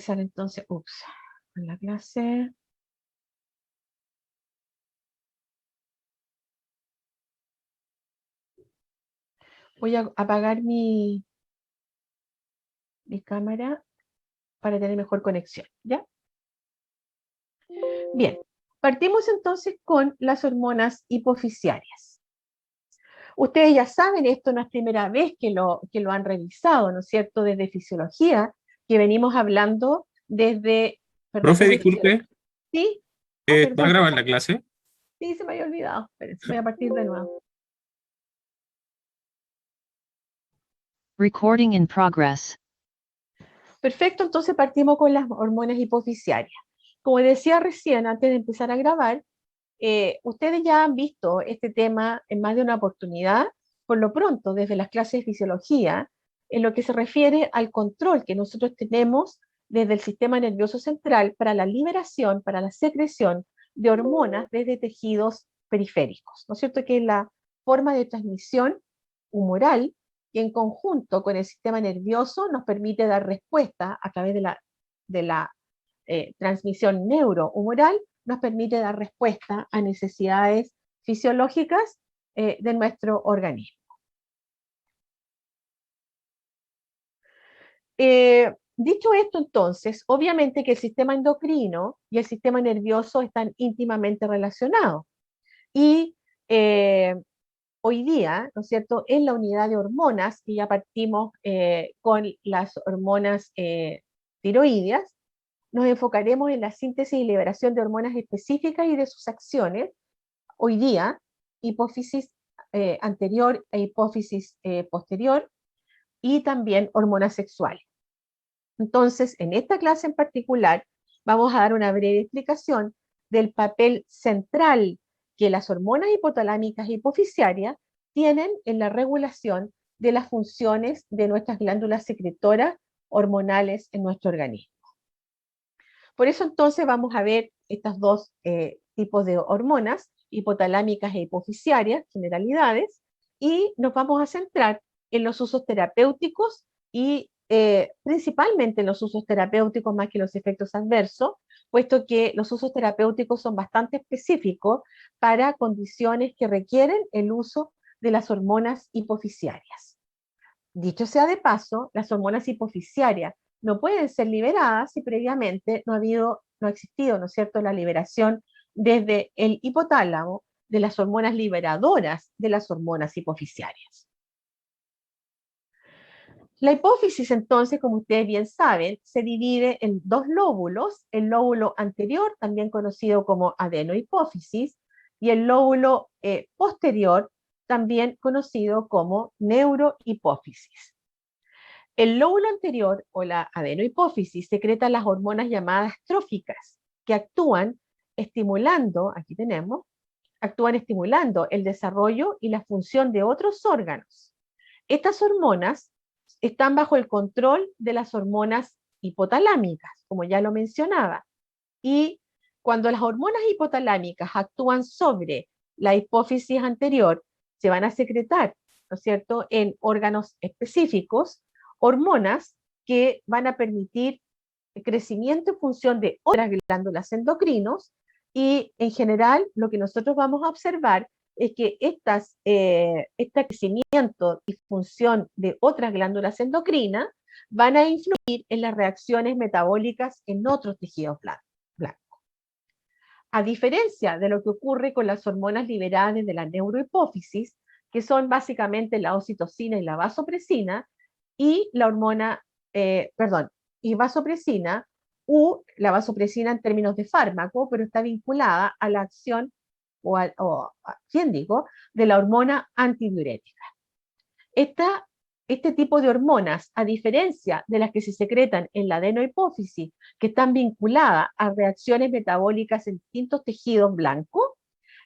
Empezar entonces, con la clase. Voy a apagar mi cámara para tener mejor conexión, ¿ya? Bien, partimos entonces con las hormonas hipofisiarias. Ustedes ya saben, esto no es primera vez que lo han revisado, ¿no es cierto? Desde fisiología, que venimos hablando desde, perdón, Profe, desde fisiología. disculpe, ¿Sí? ¿va a Perdón. grabar la clase? Sí, se me había olvidado. Espérense, voy a partir de nuevo. Recording in progress. Perfecto, entonces partimos con las hormonas hipofisiarias. Como decía recién, antes de empezar a grabar, ustedes ya han visto este tema en más de una oportunidad, por lo pronto, desde las clases de fisiología, en lo que se refiere al control que nosotros tenemos desde el sistema nervioso central para la liberación, para la secreción de hormonas desde tejidos periféricos, ¿no es cierto? Que es la forma de transmisión humoral que en conjunto con el sistema nervioso nos permite dar respuesta a través de la transmisión neurohumoral, nos permite dar respuesta a necesidades fisiológicas de nuestro organismo. Dicho esto, entonces, obviamente que el sistema endocrino y el sistema nervioso están íntimamente relacionados. Y hoy día, ¿no es cierto?, en la unidad de hormonas, y ya partimos con las hormonas tiroideas, nos enfocaremos en la síntesis y liberación de hormonas específicas y de sus acciones. Hoy día, hipófisis anterior e hipófisis posterior, y también hormonas sexuales. Entonces, en esta clase en particular, vamos a dar una breve explicación del papel central que las hormonas hipotalámicas e hipofisiarias tienen en la regulación de las funciones de nuestras glándulas secretoras hormonales en nuestro organismo. Por eso entonces vamos a ver estos dos tipos de hormonas, hipotalámicas e hipofisiarias, generalidades, y nos vamos a centrar en los usos terapéuticos y principalmente en los usos terapéuticos más que los efectos adversos, puesto que los usos terapéuticos son bastante específicos para condiciones que requieren el uso de las hormonas hipofisiarias. Dicho sea de paso, las hormonas hipofisiarias no pueden ser liberadas si previamente no ha existido, ¿no es cierto?, la liberación desde el hipotálamo de las hormonas liberadoras de las hormonas hipofisiarias. La hipófisis, entonces, como ustedes bien saben, se divide en dos lóbulos, el lóbulo anterior, también conocido como adenohipófisis, y el lóbulo posterior, también conocido como neurohipófisis. El lóbulo anterior o la adenohipófisis secreta las hormonas llamadas tróficas, que actúan estimulando el desarrollo y la función de otros órganos. Estas hormonas están bajo el control de las hormonas hipotalámicas, como ya lo mencionaba, y cuando las hormonas hipotalámicas actúan sobre la hipófisis anterior, se van a secretar, ¿no es cierto?, en órganos específicos, hormonas que van a permitir el crecimiento en función de otras glándulas endocrinos, y en general lo que nosotros vamos a observar es que este crecimiento y función de otras glándulas endocrinas van a influir en las reacciones metabólicas en otros tejidos blancos. A diferencia de lo que ocurre con las hormonas liberadas de la neurohipófisis, que son básicamente la oxitocina y la vasopresina, y la hormona, y vasopresina, la vasopresina en términos de fármaco, pero está vinculada a la acción de la hormona antidiurética. Este tipo de hormonas, a diferencia de las que se secretan en la adenohipófisis, que están vinculadas a reacciones metabólicas en distintos tejidos blancos,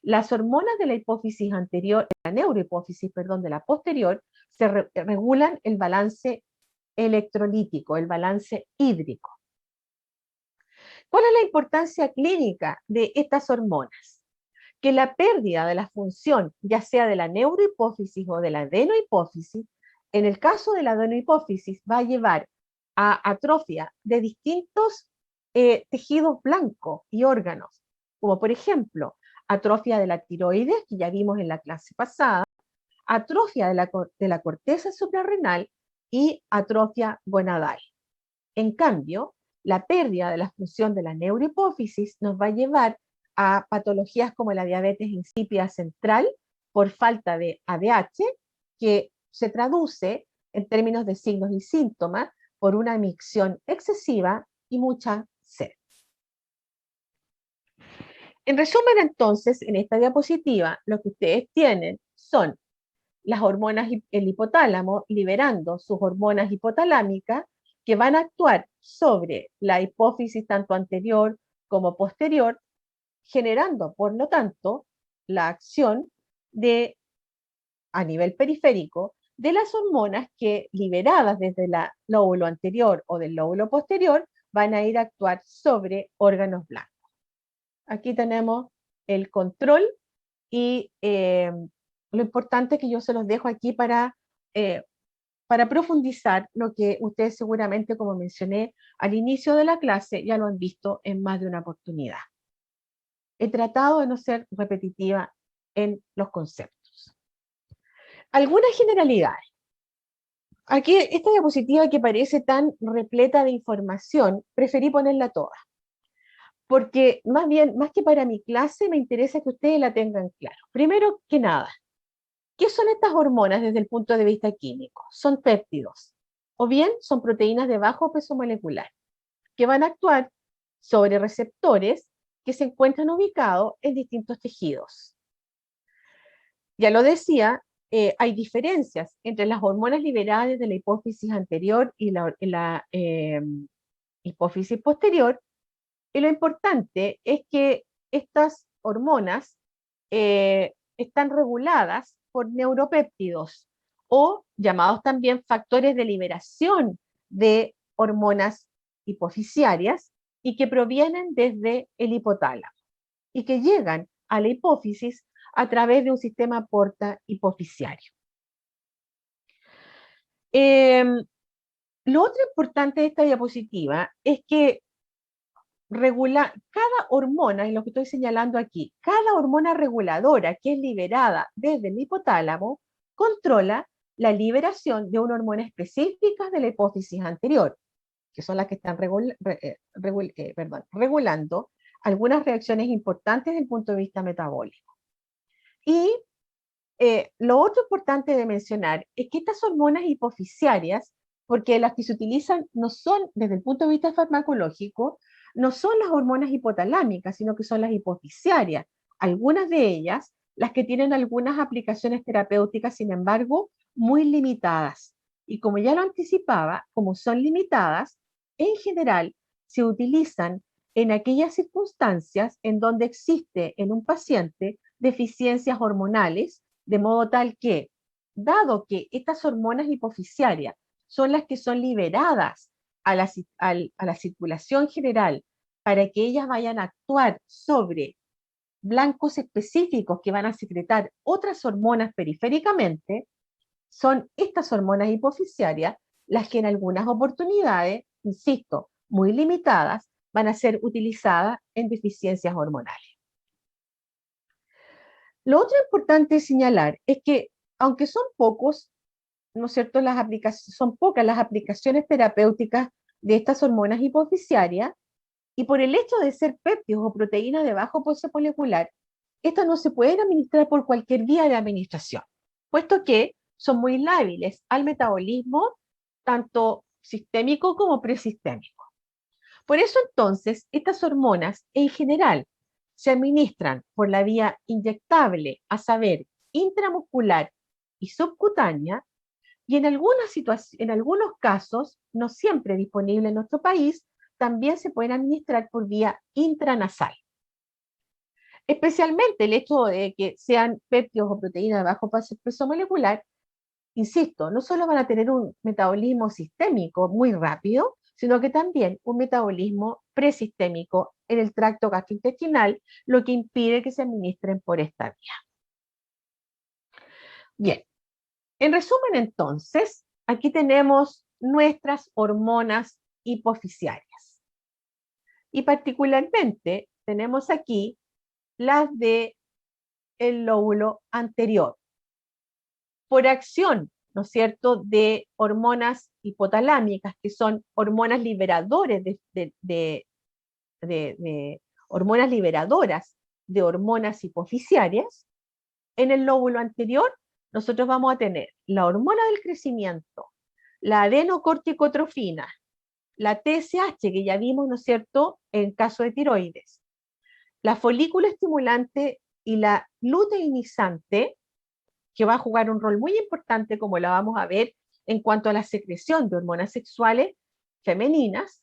las hormonas de la hipófisis anterior, la neurohipófisis, perdón, de la posterior, regulan el balance electrolítico, el balance hídrico. ¿Cuál es la importancia clínica de estas hormonas? Que la pérdida de la función, ya sea de la neurohipófisis o de la adenohipófisis, en el caso de la adenohipófisis va a llevar a atrofia de distintos tejidos blancos y órganos, como por ejemplo, atrofia de la tiroides, que ya vimos en la clase pasada, atrofia de la corteza suprarrenal y atrofia gonadal. En cambio, la pérdida de la función de la neurohipófisis nos va a llevar a patologías como la diabetes insípida central por falta de ADH, que se traduce en términos de signos y síntomas por una micción excesiva y mucha sed. En resumen, entonces, en esta diapositiva, lo que ustedes tienen son las hormonas, el hipotálamo liberando sus hormonas hipotalámicas que van a actuar sobre la hipófisis tanto anterior como posterior, generando, por lo tanto, la acción de, a nivel periférico, de las hormonas que, liberadas desde el lóbulo anterior o del lóbulo posterior, van a ir a actuar sobre órganos blancos. Aquí tenemos el control y lo importante es que yo se los dejo aquí para profundizar lo que ustedes seguramente, como mencioné al inicio de la clase, ya lo han visto en más de una oportunidad. He tratado de no ser repetitiva en los conceptos. Algunas generalidades. Aquí, esta diapositiva que parece tan repleta de información, preferí ponerla toda, porque más bien, más que para mi clase, me interesa que ustedes la tengan claro. Primero que nada, ¿qué son estas hormonas desde el punto de vista químico? Son péptidos, o bien son proteínas de bajo peso molecular, que van a actuar sobre receptores que se encuentran ubicados en distintos tejidos. Ya lo decía, hay diferencias entre las hormonas liberadas desde la hipófisis anterior y la hipófisis posterior, y lo importante es que estas hormonas están reguladas por neuropéptidos o llamados también factores de liberación de hormonas hipofisiarias y que provienen desde el hipotálamo y que llegan a la hipófisis a través de un sistema porta hipofisiario. Lo otro importante de esta diapositiva es que cada hormona, y lo que estoy señalando aquí, cada hormona reguladora que es liberada desde el hipotálamo controla la liberación de una hormona específica de la hipófisis anterior, que son las que están regulando algunas reacciones importantes desde el punto de vista metabólico. Y lo otro importante de mencionar es que estas hormonas hipofisiarias, porque las que se utilizan no son, desde el punto de vista farmacológico, no son las hormonas hipotalámicas, sino que son las hipofisiarias. Algunas de ellas, las que tienen algunas aplicaciones terapéuticas, sin embargo, muy limitadas. Y como ya lo anticipaba, como son limitadas, en general se utilizan en aquellas circunstancias en donde existe en un paciente deficiencias hormonales, de modo tal que, dado que estas hormonas hipofisiarias son las que son liberadas a la circulación general para que ellas vayan a actuar sobre blancos específicos que van a secretar otras hormonas periféricamente, son estas hormonas hipofisiarias las que en algunas oportunidades, insisto, muy limitadas, van a ser utilizadas en deficiencias hormonales. Lo otro importante señalar es que, aunque son pocos, ¿no es cierto?, son pocas las aplicaciones terapéuticas de estas hormonas hipofisiarias, y por el hecho de ser péptidos o proteínas de bajo peso molecular, estas no se pueden administrar por cualquier vía de administración, puesto que son muy lábiles al metabolismo, tanto sistémico como presistémico. Por eso entonces, estas hormonas en general se administran por la vía inyectable, a saber, intramuscular y subcutánea, y en algunos casos, no siempre disponible en nuestro país, también se pueden administrar por vía intranasal. Especialmente el hecho de que sean péptidos o proteínas de bajo peso molecular, insisto, no solo van a tener un metabolismo sistémico muy rápido, sino que también un metabolismo presistémico en el tracto gastrointestinal, lo que impide que se administren por esta vía. Bien, en resumen entonces, aquí tenemos nuestras hormonas hipofisiarias. Y particularmente tenemos aquí las de el lóbulo anterior. Por acción, ¿no es cierto?, de hormonas hipotalámicas, que son hormonas liberadores de hormonas liberadoras de hormonas hipofisiarias, en el lóbulo anterior nosotros vamos a tener la hormona del crecimiento, la adenocorticotrofina, la TSH, que ya vimos, ¿no es cierto?, en caso de tiroides, la folículo estimulante y la luteinizante, que va a jugar un rol muy importante, como la vamos a ver, en cuanto a la secreción de hormonas sexuales femeninas,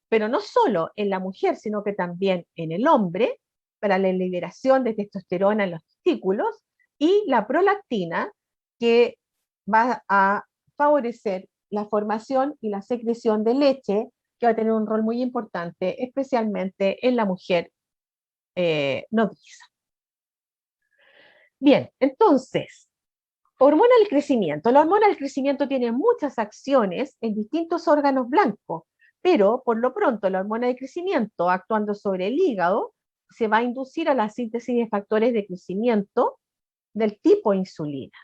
pero no solo en la mujer, sino que también en el hombre, para la liberación de testosterona en los testículos, y la prolactina, que va a favorecer la formación y la secreción de leche, que va a tener un rol muy importante, especialmente en la mujer nodriza. Bien, entonces, hormona del crecimiento. La hormona del crecimiento tiene muchas acciones en distintos órganos blancos, pero por lo pronto la hormona de crecimiento, actuando sobre el hígado, se va a inducir a la síntesis de factores de crecimiento del tipo insulina,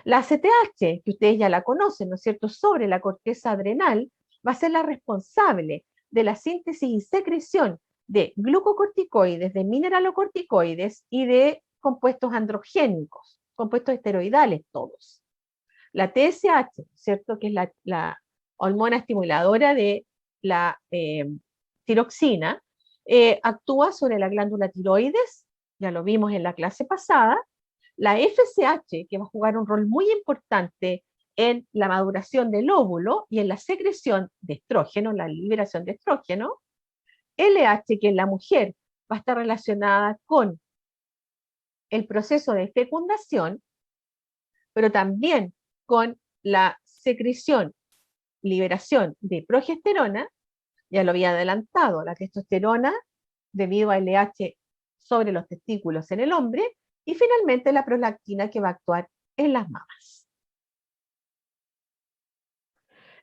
La ACTH, que ustedes ya la conocen, ¿no es cierto?, sobre la corteza adrenal, va a ser la responsable de la síntesis y secreción de glucocorticoides, de mineralocorticoides y de compuestos androgénicos, compuestos esteroidales todos. La TSH, ¿cierto?, que es la hormona estimuladora de la tiroxina, actúa sobre la glándula tiroides, ya lo vimos en la clase pasada. La FSH, que va a jugar un rol muy importante en la maduración del óvulo y en la secreción de estrógeno, la liberación de estrógeno. LH, que en la mujer va a estar relacionada con el proceso de fecundación, pero también con la secreción, liberación de progesterona, ya lo había adelantado, la testosterona debido a LH sobre los testículos en el hombre, y finalmente la prolactina, que va a actuar en las mamas.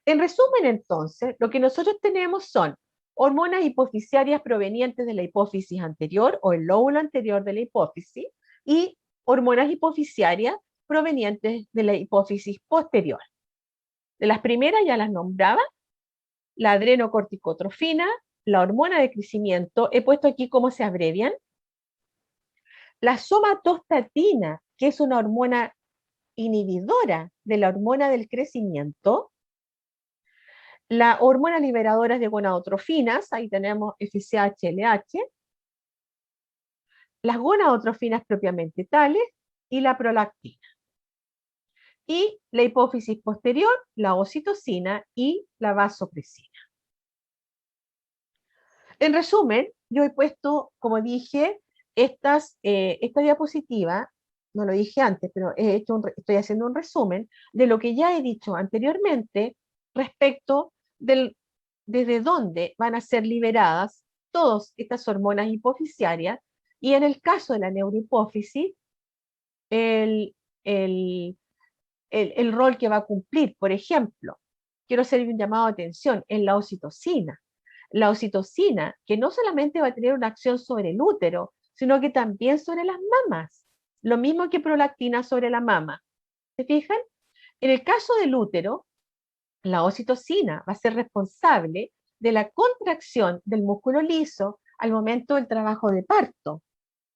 En resumen, entonces, lo que nosotros tenemos son hormonas hipofisiarias provenientes de la hipófisis anterior o el lóbulo anterior de la hipófisis, y hormonas hipofisiarias provenientes de la hipófisis posterior. De las primeras ya las nombraba, la adrenocorticotrofina, la hormona de crecimiento, he puesto aquí cómo se abrevian, la somatostatina, que es una hormona inhibidora de la hormona del crecimiento, la hormona liberadora de gonadotrofinas, ahí tenemos FSH, LH, las gonadotrofinas propiamente tales y la prolactina. Y la hipófisis posterior, la ocitocina y la vasopresina. En resumen, yo he puesto, como dije, esta diapositiva, no lo dije antes, pero estoy haciendo un resumen de lo que ya he dicho anteriormente respecto desde dónde van a ser liberadas todas estas hormonas hipofisiarias, y en el caso de la neurohipófisis, el, el, el rol que va a cumplir. Por ejemplo, quiero hacer un llamado de atención en la ocitocina. La ocitocina, que no solamente va a tener una acción sobre el útero, sino que también sobre las mamas. Lo mismo que prolactina sobre la mama. ¿Se fijan? En el caso del útero, la ocitocina va a ser responsable de la contracción del músculo liso al momento del trabajo de parto.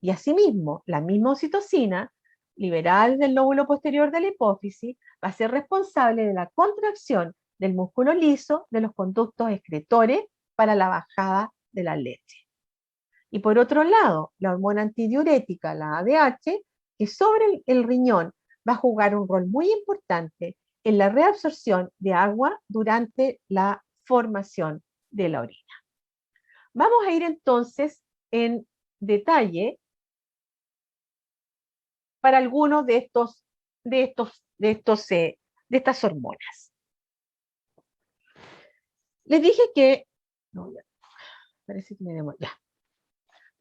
Y asimismo, la misma ocitocina, liberada del lóbulo posterior de la hipófisis, va a ser responsable de la contracción del músculo liso de los conductos excretores para la bajada de la leche. Y por otro lado, la hormona antidiurética, la ADH, que sobre el riñón va a jugar un rol muy importante en la reabsorción de agua durante la formación de la orina. Vamos a ir entonces en detalle para algunos de estas hormonas. Les dije que, no, parece que me demoré, ya.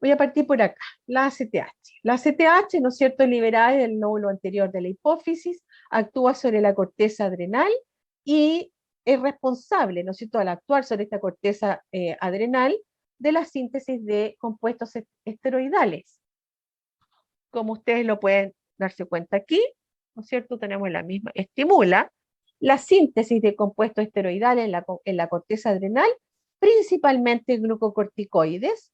Voy a partir por acá, la ACTH. La ACTH, ¿no es cierto?, liberada del lóbulo anterior de la hipófisis, actúa sobre la corteza adrenal y es responsable, ¿no es cierto?, al actuar sobre esta corteza adrenal de la síntesis de compuestos esteroidales. Como ustedes lo pueden darse cuenta aquí, ¿no es cierto?, tenemos la misma, estimula la síntesis de compuestos esteroidales en la corteza adrenal, principalmente glucocorticoides,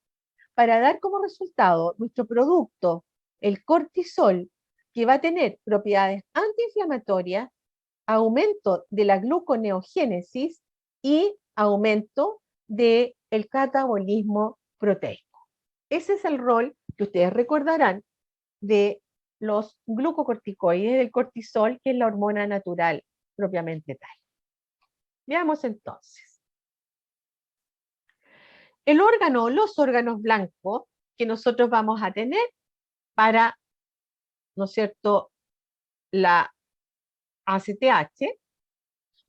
para dar como resultado nuestro producto, el cortisol, que va a tener propiedades antiinflamatorias, aumento de la gluconeogénesis y aumento del catabolismo proteico. Ese es el rol que ustedes recordarán de los glucocorticoides del cortisol, que es la hormona natural propiamente tal. Veamos entonces. El órgano, los órganos blancos que nosotros vamos a tener para, ¿no es cierto?, la ACTH,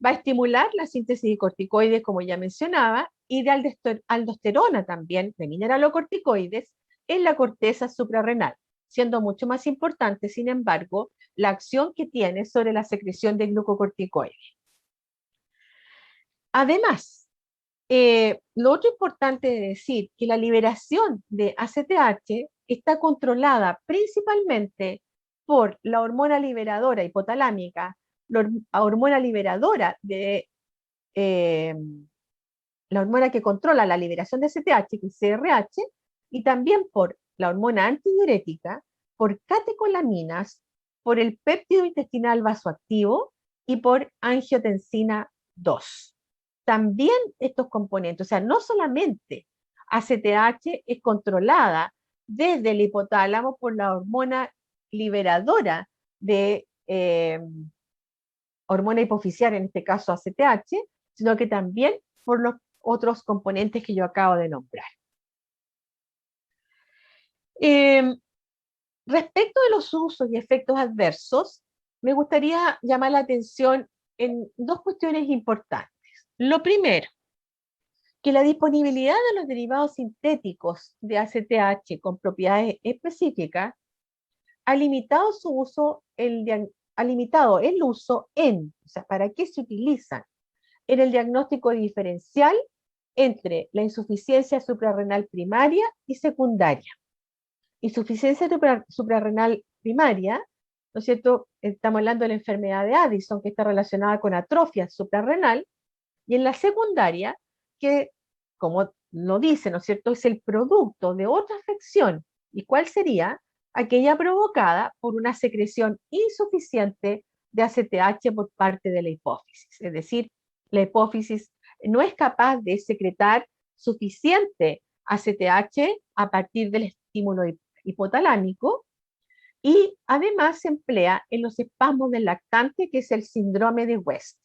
va a estimular la síntesis de corticoides, como ya mencionaba, y de aldosterona también, de mineralocorticoides, en la corteza suprarrenal, siendo mucho más importante, sin embargo, la acción que tiene sobre la secreción de glucocorticoides. Además, lo otro importante de decir que la liberación de ACTH está controlada principalmente por la hormona liberadora hipotalámica, la hormona liberadora de la hormona que controla la liberación de ACTH, que es CRH, y también por la hormona antidiurética, por catecolaminas, por el péptido intestinal vasoactivo y por angiotensina 2. También estos componentes, o sea, no solamente ACTH es controlada desde el hipotálamo por la hormona liberadora de hormona hipoficial, en este caso ACTH, sino que también por los otros componentes que yo acabo de nombrar. Respecto de los usos y efectos adversos, me gustaría llamar la atención en dos cuestiones importantes. Lo primero, que la disponibilidad de los derivados sintéticos de ACTH con propiedades específicas ha limitado su uso, ha limitado el uso o sea, ¿para qué se utilizan? En el diagnóstico diferencial entre la insuficiencia suprarrenal primaria y secundaria. Insuficiencia suprarrenal primaria, ¿no es cierto? Estamos hablando de la enfermedad de Addison, que está relacionada con atrofia suprarrenal, y en la secundaria, que, como lo dice, ¿no es cierto?, es el producto de otra afección. ¿Y cuál sería? Aquella provocada por una secreción insuficiente de ACTH por parte de la hipófisis. Es decir, la hipófisis no es capaz de secretar suficiente ACTH a partir del estímulo hipotalámico, y además se emplea en los espasmos del lactante, que es el síndrome de West.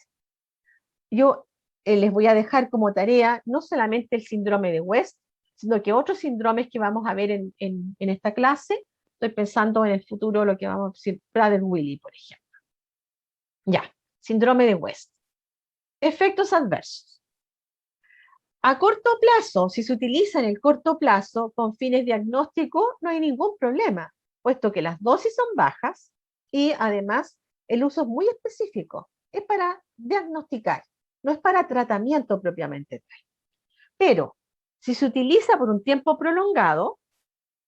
Yo les voy a dejar como tarea no solamente el síndrome de West, sino que otros síndromes que vamos a ver en esta clase. Estoy pensando en el futuro, lo que vamos a decir, Prader-Willi, por ejemplo. Ya, síndrome de West. Efectos adversos. A corto plazo, si se utiliza en el corto plazo con fines diagnósticos, no hay ningún problema, puesto que las dosis son bajas y además el uso es muy específico. Es para diagnosticar, no es para tratamiento propiamente tal. Pero si se utiliza por un tiempo prolongado,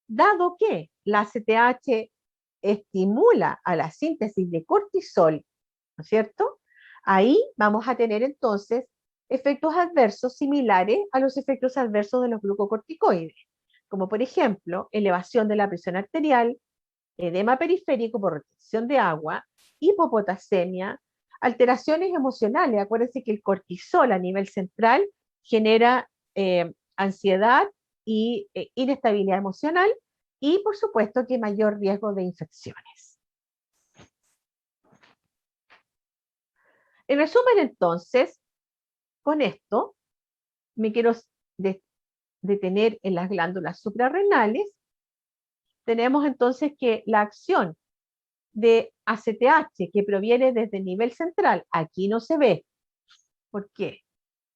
dado que la ACTH estimula a la síntesis de cortisol, ¿no es cierto? Ahí vamos a tener entonces efectos adversos similares a los efectos adversos de los glucocorticoides, como por ejemplo elevación de la presión arterial, edema periférico por retención de agua, hipopotasemia, alteraciones emocionales. Acuérdense que el cortisol a nivel central genera ansiedad y inestabilidad emocional, y por supuesto que mayor riesgo de infecciones. En resumen, entonces, con esto me quiero detener en las glándulas suprarrenales. Tenemos entonces que la acción de ACTH que proviene desde el nivel central, aquí no se ve. ¿Por qué?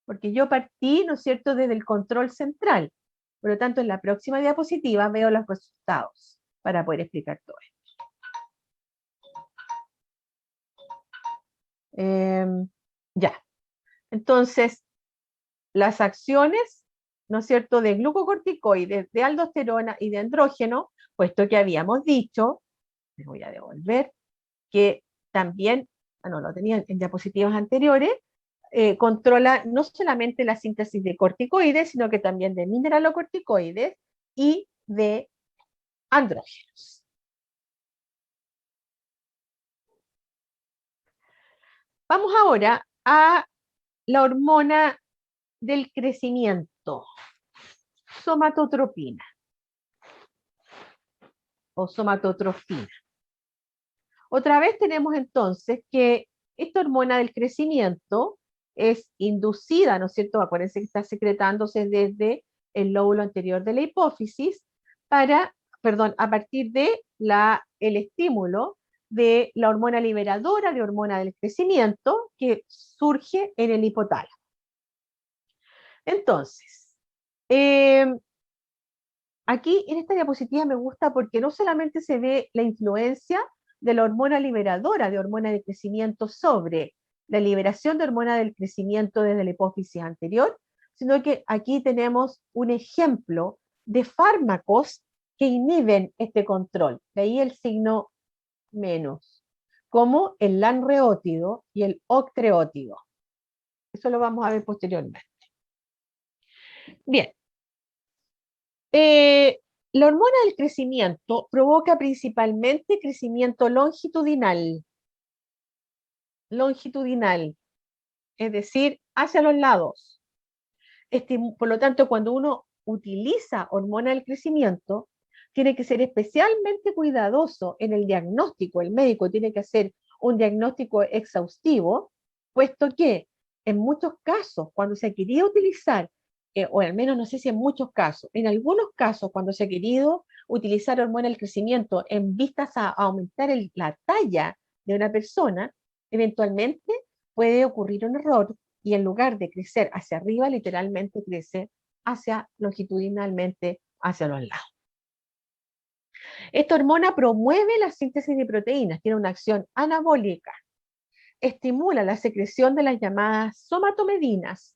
Porque yo partí, ¿no es cierto?, desde el control central. Por lo tanto, en la próxima diapositiva veo los resultados para poder explicar todo esto. Ya. Entonces, las acciones, ¿no es cierto?, de glucocorticoides, de aldosterona y de andrógeno, puesto que habíamos dicho, les voy a devolver, que también, bueno, lo tenía en diapositivas anteriores, controla no solamente la síntesis de corticoides, sino que también de mineralocorticoides y de andrógenos. Vamos ahora a la hormona del crecimiento, somatotropina o somatotrofina. Otra vez tenemos entonces que esta hormona del crecimiento es inducida, ¿no es cierto? Acuérdense que está secretándose desde el lóbulo anterior de la hipófisis a partir de el estímulo de la hormona liberadora de hormona del crecimiento que surge en el hipotálamo. Entonces, aquí en esta diapositiva me gusta porque no solamente se ve la influencia de la hormona liberadora de hormona de crecimiento sobre la liberación de hormona del crecimiento desde la hipófisis anterior, sino que aquí tenemos un ejemplo de fármacos que inhiben este control. De ahí el signo menos, como el lanreótido y el octreótido. Eso lo vamos a ver posteriormente. Bien. La hormona del crecimiento provoca principalmente crecimiento longitudinal, es decir, hacia los lados. Por lo tanto, cuando uno utiliza hormona del crecimiento, tiene que ser especialmente cuidadoso en el diagnóstico. El médico tiene que hacer un diagnóstico exhaustivo, puesto que en muchos casos, cuando se quería utilizar, o al menos no sé si en muchos casos, en algunos casos, cuando se ha querido utilizar hormona del crecimiento en vistas a aumentar la talla de una persona, eventualmente puede ocurrir un error y en lugar de crecer hacia arriba, literalmente crece longitudinalmente hacia los lados. Esta hormona promueve la síntesis de proteínas, tiene una acción anabólica, estimula la secreción de las llamadas somatomedinas,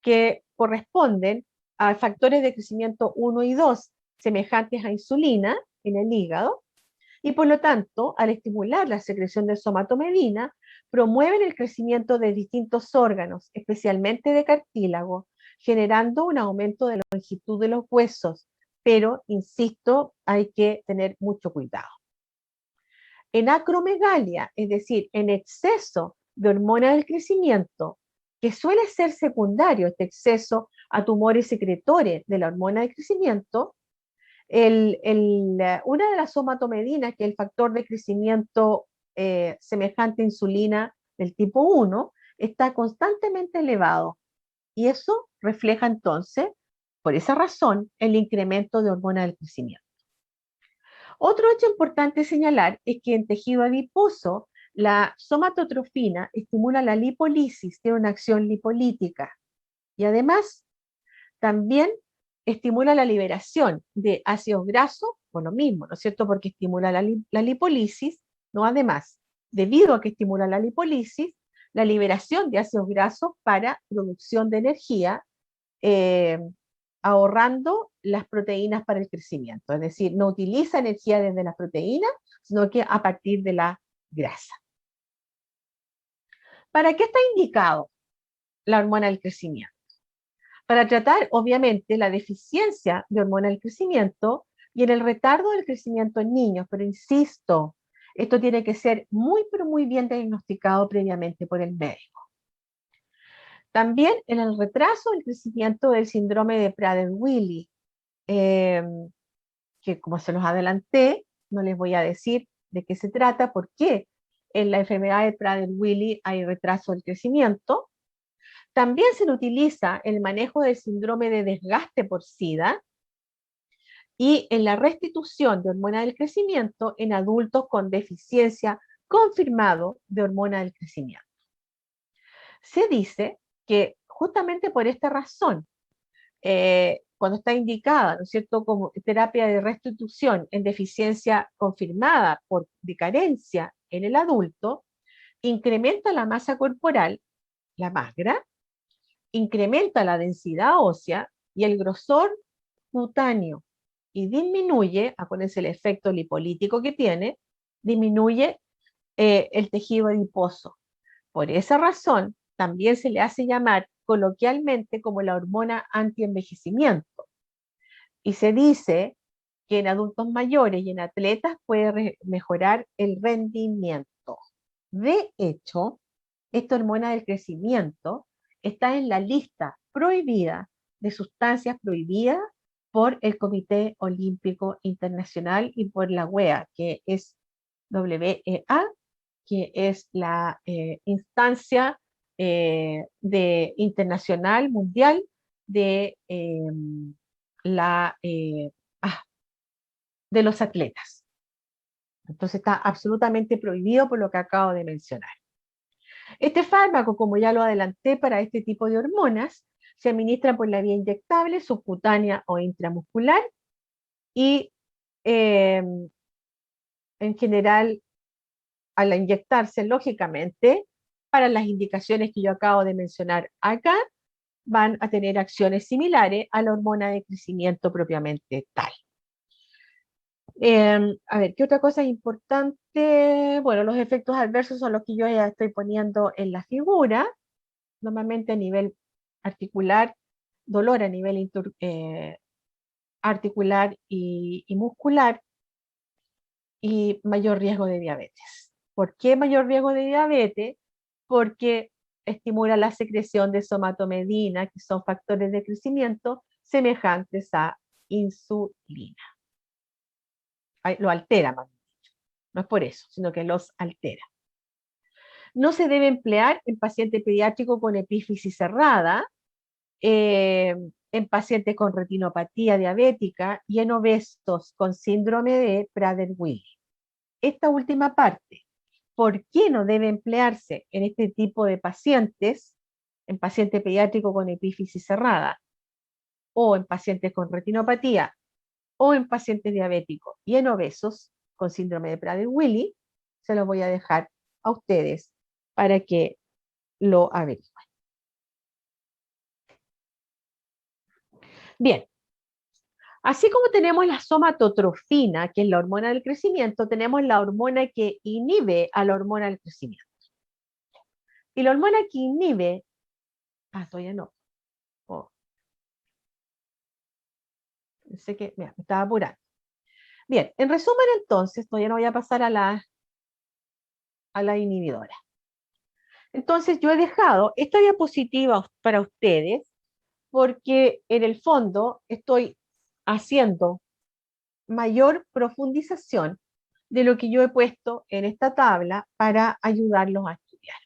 que corresponden a factores de crecimiento 1 y 2, semejantes a insulina en el hígado, y por lo tanto, al estimular la secreción de somatomedina, promueven el crecimiento de distintos órganos, especialmente de cartílago, generando un aumento de la longitud de los huesos, pero, insisto, hay que tener mucho cuidado. En acromegalia, es decir, en exceso de hormona del crecimiento, que suele ser secundario este exceso a tumores secretores de la hormona de crecimiento, una de las somatomedinas, que es el factor de crecimiento semejante a insulina del tipo 1, está constantemente elevado. Y eso refleja entonces, por esa razón, el incremento de hormona del crecimiento. Otro hecho importante señalar es que en tejido adiposo, la somatotrofina estimula la lipólisis, tiene una acción lipolítica. Y además, también estimula la liberación de ácidos grasos, por lo mismo, ¿no es cierto? Porque estimula la lipólisis, ¿no? Además, debido a que estimula la lipólisis, la liberación de ácidos grasos para producción de energía, ahorrando las proteínas para el crecimiento. Es decir, no utiliza energía desde las proteínas, sino que a partir de la grasa. ¿Para qué está indicado la hormona del crecimiento? Para tratar, obviamente, la deficiencia de hormona del crecimiento y en el retardo del crecimiento en niños, pero insisto, esto tiene que ser muy, pero muy bien diagnosticado previamente por el médico. También en el retraso del crecimiento del síndrome de Prader-Willi, que como se los adelanté, no les voy a decir de qué se trata, porque en la enfermedad de Prader-Willi hay retraso del crecimiento. También se le utiliza el manejo del síndrome de desgaste por SIDA y en la restitución de hormona del crecimiento en adultos con deficiencia confirmado de hormona del crecimiento. Se dice que justamente por esta razón, cuando está indicada, ¿no es cierto?, como terapia de restitución en deficiencia confirmada por de carencia en el adulto, incrementa la masa corporal, la magra, incrementa la densidad ósea y el grosor cutáneo y disminuye, acuérdense el efecto lipolítico que tiene, disminuye el tejido adiposo. Por esa razón, también se le hace llamar coloquialmente como la hormona antienvejecimiento. Y se dice que en adultos mayores y en atletas puede mejorar el rendimiento. De hecho, esta hormona del crecimiento está en la lista prohibida de sustancias prohibidas por el Comité Olímpico Internacional y por la WEA, que es WEA, que es la instancia internacional, mundial, de, la, de los atletas. Entonces está absolutamente prohibido por lo que acabo de mencionar. Este fármaco, como ya lo adelanté para este tipo de hormonas, se administra por la vía inyectable, subcutánea o intramuscular y en general al inyectarse, lógicamente, para las indicaciones que yo acabo de mencionar acá, van a tener acciones similares a la hormona de crecimiento propiamente tal. A ver, ¿qué otra cosa es importante? Bueno, los efectos adversos son los que yo ya estoy poniendo en la figura, normalmente a nivel articular, dolor a nivel articular y muscular, y mayor riesgo de diabetes. ¿Por qué mayor riesgo de diabetes? Porque estimula la secreción de somatomedina, que son factores de crecimiento semejantes a insulina. Lo altera, más bien dicho. No es por eso, sino que los altera. No se debe emplear en paciente pediátrico con epífisis cerrada, en pacientes con retinopatía diabética y en obesos con síndrome de Prader-Willi. Esta última parte, ¿por qué no debe emplearse en este tipo de pacientes, en paciente pediátrico con epífisis cerrada, o en pacientes con retinopatía, o en pacientes diabéticos y en obesos con síndrome de Prader-Willi? Se lo voy a dejar a ustedes para que lo averigüen. Bien, así como tenemos la somatotrofina, que es la hormona del crecimiento, tenemos la hormona que inhibe a la hormona del crecimiento. Y la hormona que inhibe, todavía no. Oh, sé que, mira, me estaba apurando. Bien, en resumen entonces, todavía no voy a pasar a la inhibidora. Entonces yo he dejado esta diapositiva para ustedes porque en el fondo estoy haciendo mayor profundización de lo que yo he puesto en esta tabla para ayudarlos a estudiar.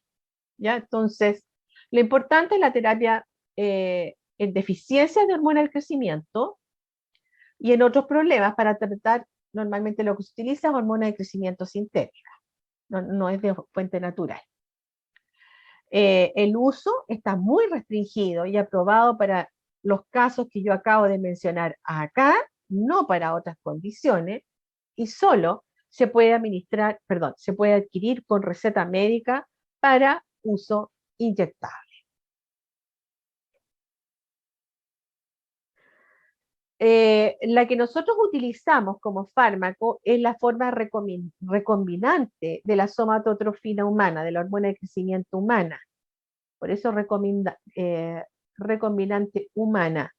¿Ya? Entonces, lo importante es la terapia en deficiencias de hormona del crecimiento y en otros problemas para tratar, normalmente lo que se utiliza es hormona de crecimiento sintética, no es de fuente natural. El uso está muy restringido y aprobado para los casos que yo acabo de mencionar acá, no para otras condiciones, y solo se puede administrar, perdón, se puede adquirir con receta médica para uso inyectable. La que nosotros utilizamos como fármaco es la forma recombinante de la somatotrofina humana, de la hormona de crecimiento humana. Por eso recombinante humana.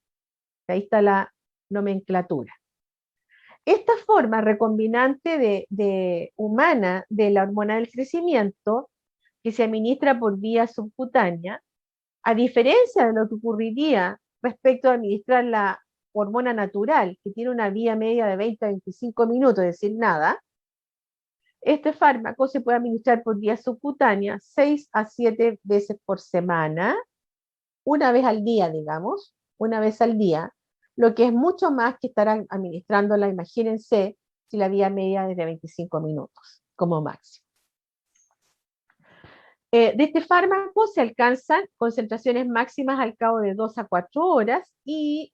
Ahí está la nomenclatura. Esta forma recombinante de humana de la hormona del crecimiento, que se administra por vía subcutánea, a diferencia de lo que ocurriría respecto a administrar la hormona natural, que tiene una vía media de 20 a 25 minutos, es decir, nada, este fármaco se puede administrar por vía subcutánea 6 a 7 veces por semana, una vez al día, digamos, una vez al día, lo que es mucho más que estar administrándola, imagínense, si la vía media es de 25 minutos, como máximo. De este fármaco se alcanzan concentraciones máximas al cabo de 2 a 4 horas y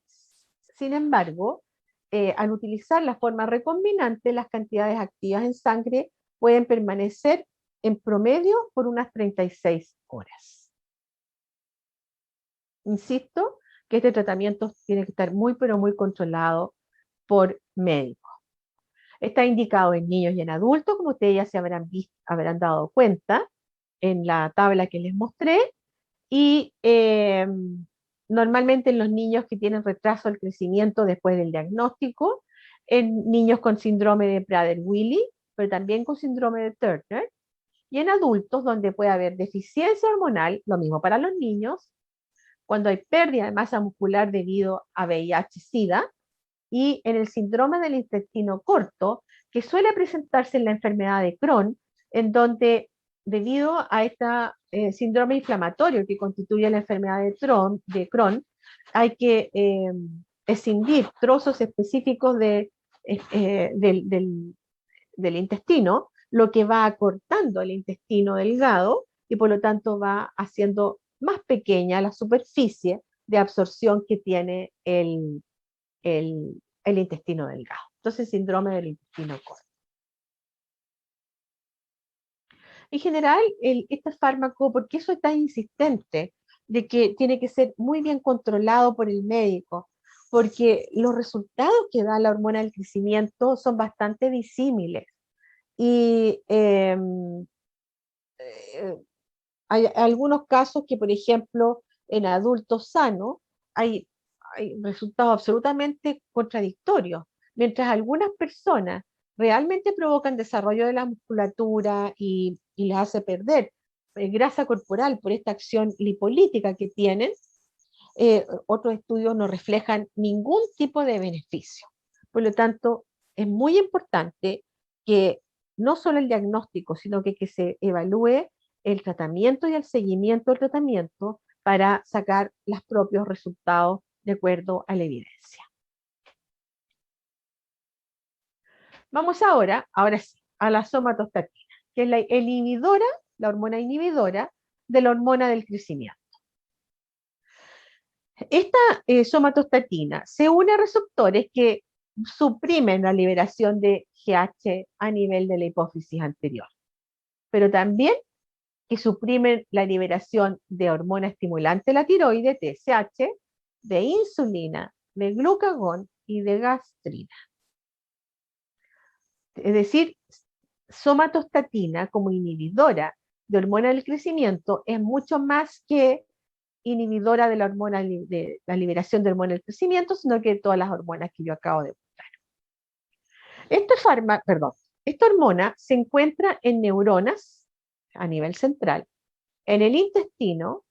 Sin embargo, al utilizar la forma recombinante, las cantidades activas en sangre pueden permanecer en promedio por unas 36 horas. Insisto que este tratamiento tiene que estar muy, pero muy controlado por médicos. Está indicado en niños y en adultos, como ustedes ya se habrán dado cuenta en la tabla que les mostré, y normalmente en los niños que tienen retraso del crecimiento después del diagnóstico, en niños con síndrome de Prader-Willi, pero también con síndrome de Turner, y en adultos donde puede haber deficiencia hormonal, lo mismo para los niños, cuando hay pérdida de masa muscular debido a VIH-Sida, y en el síndrome del intestino corto, que suele presentarse en la enfermedad de Crohn, en donde debido a este síndrome inflamatorio que constituye la enfermedad de Crohn, hay que escindir trozos específicos del intestino, lo que va acortando el intestino delgado y por lo tanto va haciendo más pequeña la superficie de absorción que tiene el intestino delgado. Entonces, síndrome del intestino corto. En general, este fármaco, ¿por qué eso es tan insistente? De que tiene que ser muy bien controlado por el médico, porque los resultados que da la hormona del crecimiento son bastante disímiles. Y hay algunos casos que, por ejemplo, en adultos sanos hay resultados absolutamente contradictorios, mientras algunas personas realmente provocan desarrollo de la musculatura y les hace perder grasa corporal por esta acción lipolítica que tienen, otros estudios no reflejan ningún tipo de beneficio. Por lo tanto, es muy importante que no solo el diagnóstico, sino que se evalúe el tratamiento y el seguimiento del tratamiento para sacar los propios resultados de acuerdo a la evidencia. Vamos ahora sí, a la somatostatina, que es la hormona inhibidora de la hormona del crecimiento. Esta somatostatina se une a receptores que suprimen la liberación de GH a nivel de la hipófisis anterior, pero también que suprimen la liberación de hormona estimulante de la tiroide, TSH, de insulina, de glucagón y de gastrina. Es decir, somatostatina como inhibidora de hormona del crecimiento es mucho más que inhibidora de la hormona de la liberación de hormona del crecimiento, sino que todas las hormonas que yo acabo de mostrar. Esta hormona se encuentra en neuronas a nivel central, en el intestino,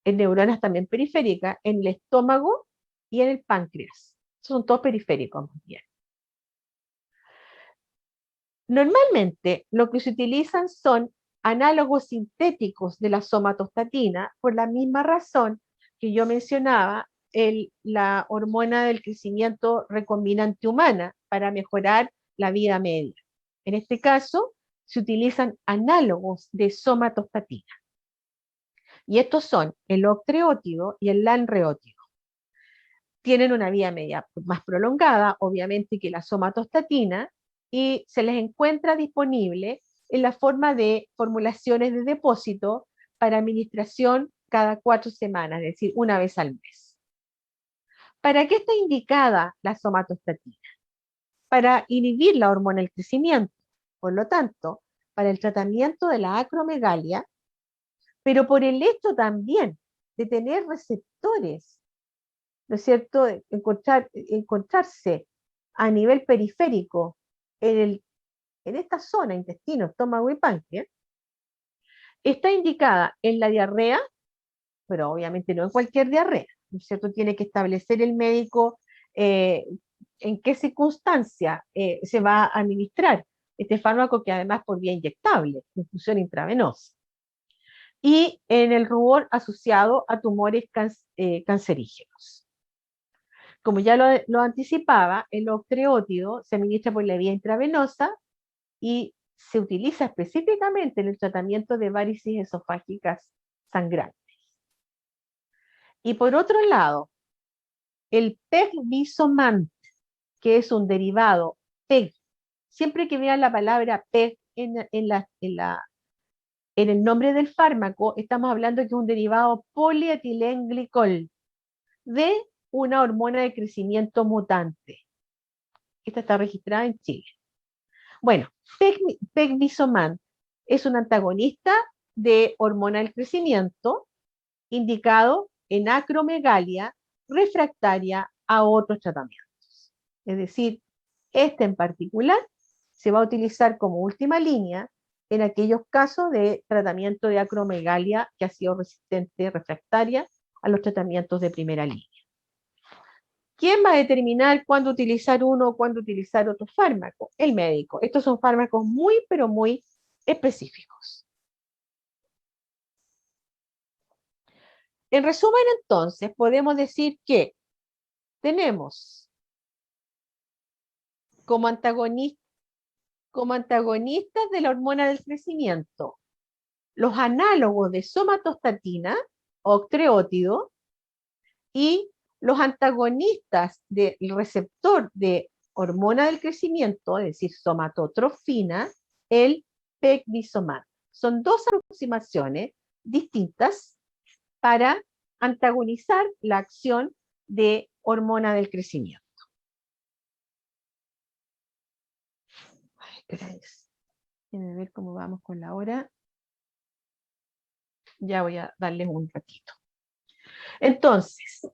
en neuronas también periféricas, en el estómago y en el páncreas. Son todos periféricos, muy bien. Normalmente lo que se utilizan son análogos sintéticos de la somatostatina por la misma razón que yo mencionaba la hormona del crecimiento recombinante humana para mejorar la vida media. En este caso, se utilizan análogos de somatostatina. Y estos son el octreótido y el lanreótido. Tienen una vida media más prolongada, obviamente, que la somatostatina, y se les encuentra disponible en la forma de formulaciones de depósito para administración cada 4 semanas, es decir, una vez al mes. ¿Para qué está indicada la somatostatina? Para inhibir la hormona del crecimiento, por lo tanto, para el tratamiento de la acromegalia, pero por el hecho también de tener receptores, ¿no es cierto?, encontrarse a nivel periférico en esta zona, intestino, estómago y páncreas, está indicada en la diarrea, pero obviamente no en cualquier diarrea, ¿no es cierto? Tiene que establecer el médico en qué circunstancia se va a administrar este fármaco, que además por vía inyectable, infusión intravenosa, y en el rubor asociado a tumores cancerígenos. Como ya lo anticipaba, el octreótido se administra por la vía intravenosa y se utiliza específicamente en el tratamiento de varices esofágicas sangrantes. Y por otro lado, el pegvisomant, que es un derivado PEG. Siempre que vean la palabra PEG en el nombre del fármaco, estamos hablando que es un derivado polietilenglicol de una hormona de crecimiento mutante. Esta está registrada en Chile. Bueno, pegvisomant es un antagonista de hormona del crecimiento indicado en acromegalia refractaria a otros tratamientos. Es decir, este en particular se va a utilizar como última línea en aquellos casos de tratamiento de acromegalia que ha sido resistente, refractaria a los tratamientos de primera línea. ¿Quién va a determinar cuándo utilizar uno o cuándo utilizar otro fármaco? El médico. Estos son fármacos muy, pero muy específicos. En resumen, entonces, podemos decir que tenemos como antagonistas de la hormona del crecimiento los análogos de somatostatina, octreótido, y los antagonistas del receptor de hormona del crecimiento, es decir, somatotrofina, el pegvisomant. Son dos aproximaciones distintas para antagonizar la acción de hormona del crecimiento. Déjenme ver cómo vamos con la hora. Ya voy a darles un ratito. Entonces,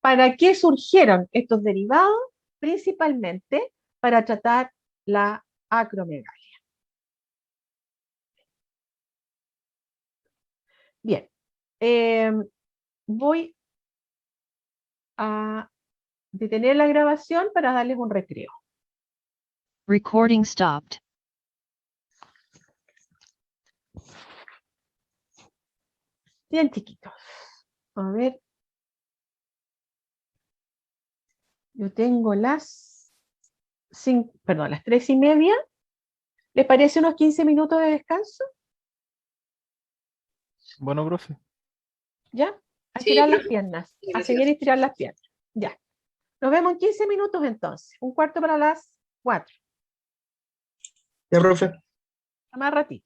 ¿para qué surgieron estos derivados? Principalmente para tratar la acromegalia. Bien, voy a detener la grabación para darles un recreo. Recording stopped. Bien, chiquitos. A ver. Yo tengo las 3:30. ¿Les parece unos 15 minutos de descanso? Bueno, profe. ¿Ya? A Sí, estirar las profe. piernas. A Gracias. seguir estirar las piernas. Ya. Nos vemos en 15 minutos entonces. 1/4 para las 4. Ya, profe. Más ratito.